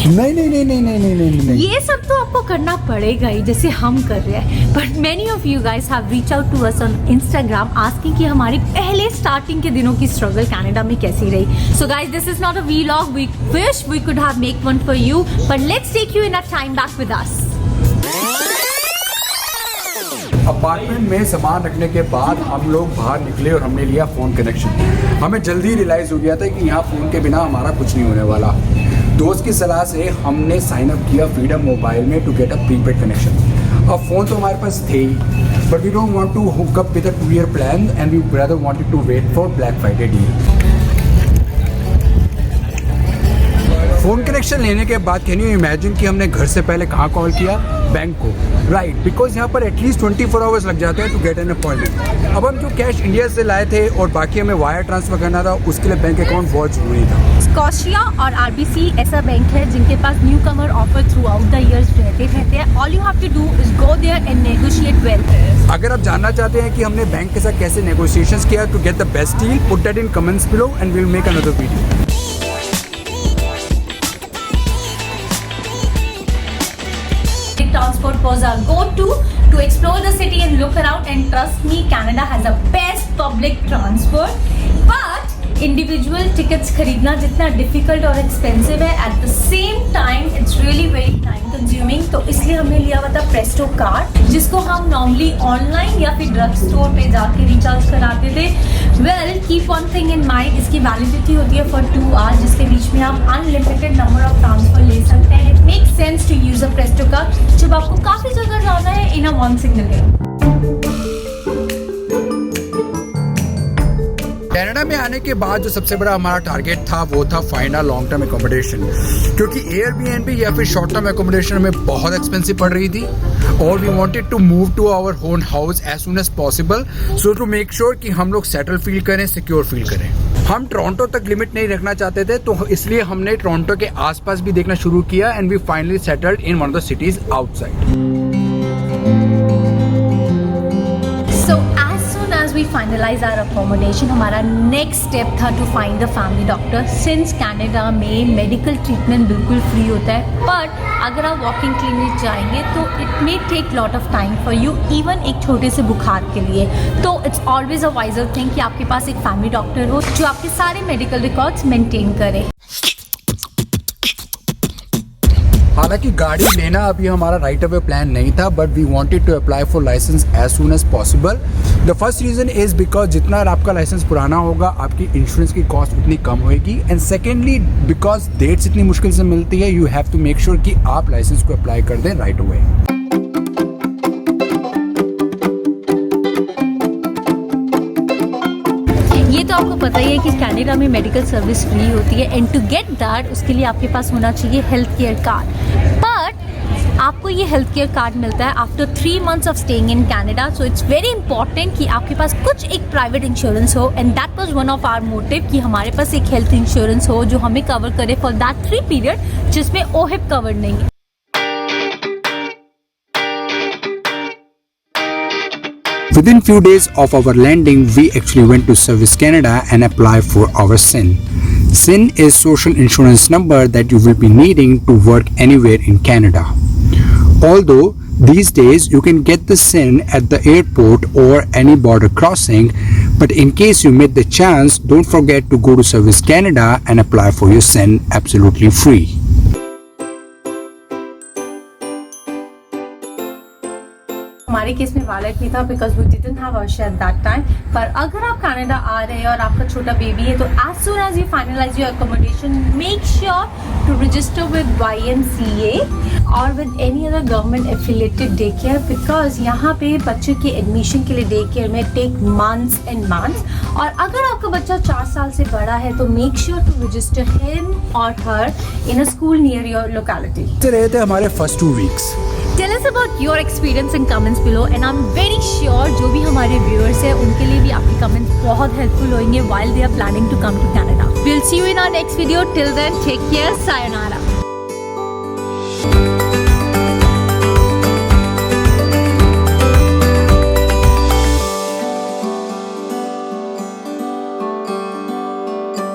नहीं नहीं नहीं नहीं नहीं नहीं नहीं नहीं ये सब तो आपको करना पड़ेगा ही, जैसे हम कर रहे हैं। But many of you guys have reach out to us on Instagram asking कि हमारी पहले स्टार्टिंग के दिनों की स्ट्रगल कनाडा में कैसी रही। So guys this is not a vlog, we wish we could have make one for you, but let's take you in a time back with us. Apartment में सामान रखने के बाद हम लोग बाहर निकले और हमने लिया फ़ोन कनेक्शन। हमें जल्दी रियलाइज़ हो गया था कि यहाँ फ़ोन के बिना हमारा कुछ नहीं होने वाला। दोस्त की सलाह से हमने साइन अप किया फ्रीडम मोबाइल में to get a prepaid connection. अब फ़ोन तो हमारे पास थे ही, but we don't want to hook up with a 2-year plan and we rather wanted to wait for black Friday deal. Phone connection लेने के बाद कैन यू इमेजिन कि हमने घर से पहले कहाँ कॉल किया? बैंक को, राइट, बिकॉज यहाँ पर एटलीस्ट 24 आवर्स लग जाते हैं टू गेट एन अपॉइंटमेंट। अब हम जो कैश इंडिया से लाए थे और बाकी हमें वायर ट्रांसफ़र करना था, उसके लिए बैंक अकाउंट बहुत ज़रूरी था। स्कॉशिया और आरबीसी ऐसा बैंक है जिनके पास newcomer offer throughout the years रहते हैं। All you have to do is go there and negotiate well. अगर आप जानना चाहते हैं कि हमने बैंक के साथ कैसे नेगोशिएशंस किया to get the best deal, put that in comments below and we will make another video. Transport was our go-to to explore the city and look around, and trust me, Canada has the best public transport. But individual tickets खरीदना जितना difficult और expensive है, at the same time it's really very time consuming. तो इसलिए हमने लिया हुआ था Presto card, जिसको हम normally online या फिर drug store पे जाके recharge कराते थे। Well, keep one thing in mind, इसकी validity होती है for 2 hours, जिसके बीच में आप unlimited number of transfer ले सकते हैं। It makes sense to use a Presto card जब आपको काफी जगह जाना है in a one single day। Canada में आने के बाद जो सबसे बड़ा हमारा टारगेट था वो था find a long term accommodation, क्योंकि एयरबीएनबी या फिर शॉर्ट टर्म एकोमोडेशन हमें बहुत एक्सपेंसिव पड़ रही थी और we wanted to move to our own house as soon as possible, so to make sure कि हम लोग सेटल फील करें, सिक्योर फील करें। हम टोरंटो तक लिमिट नहीं रखना चाहते थे, तो इसलिए हमने टोरंटो के आसपास भी देखना शुरू किया and we finally settled in one of the cities outside. We finalize our accommodation, हमारा next step था to find the family doctor, since Canada में medical treatment बिल्कुल free होता है, but अगर आप walking clinic जाएंगे तो it may take lot of time for you, even एक छोटे से बुखार के लिए। तो it's always a wiser thing कि आपके पास एक family doctor हो जो आपके सारे medical records maintain करे। हालांकि गाड़ी लेना अभी हमारा राइट अवे प्लान नहीं था, but we wanted to apply for licence as soon as possible. The first reason is because जितना आपका लाइसेंस पुराना होगा आपकी इंश्योरेंस की कॉस्ट उतनी कम होगी, एंड सेकेंडली बिकॉज डेट्स इतनी मुश्किल से मिलती है, you have to make sure कि आप लाइसेंस को अप्लाई कर दें राइट अवे। ये तो आपको पता ही है कि कनाडा में मेडिकल सर्विस फ्री होती है, एंड टू गेट दैट उसके लिए आपके पास होना चाहिए हेल्थ केयर कार्ड। बट आपको ये हेल्थ केयर कार्ड मिलता है after 3 months of staying in Canada, so it's very important कि आपके पास कुछ एक प्राइवेट इंश्योरेंस हो, and that was one of our motive कि हमारे पास एक हेल्थ इंश्योरेंस हो जो हमें कवर करे फॉर दैट 3 पीरियड जिसमें ओहिप कवर नहीं है। Within few days of our landing, we actually went to Service Canada and applied for our SIN. SIN is social insurance number that you will be needing to work anywhere in Canada. Although these days you can get the SIN at the airport or any border crossing, but in case you missed the chance, don't forget to go to Service Canada and apply for your SIN absolutely free. हमारे case में valid नहीं था because we didn't have अर्शा at that time. पर अगर आप Canada आ रहे हैं और आपका छोटा बेबी है तो as soon as you finalise your accommodation, make sure to register with YMCA और with any other government affiliated day care, because यहाँ पे बच्चे के एडमिशन के लिए डे केयर में टेक मंथ्स एंड मंथ्स। और अगर आपका बच्चा 4 साल से बड़ा है तो make sure to register him or her in a school near your locality. रहे थे हमारे first 2 weeks। Tell us about your experience in comments below, and I'm very sure जो भी हमारे viewers हैं उनके लिए भी आपके comments बहुत helpful होंगे while they are planning to come to Canada. We'll see you in our next video. Till then, take care. Sayonara.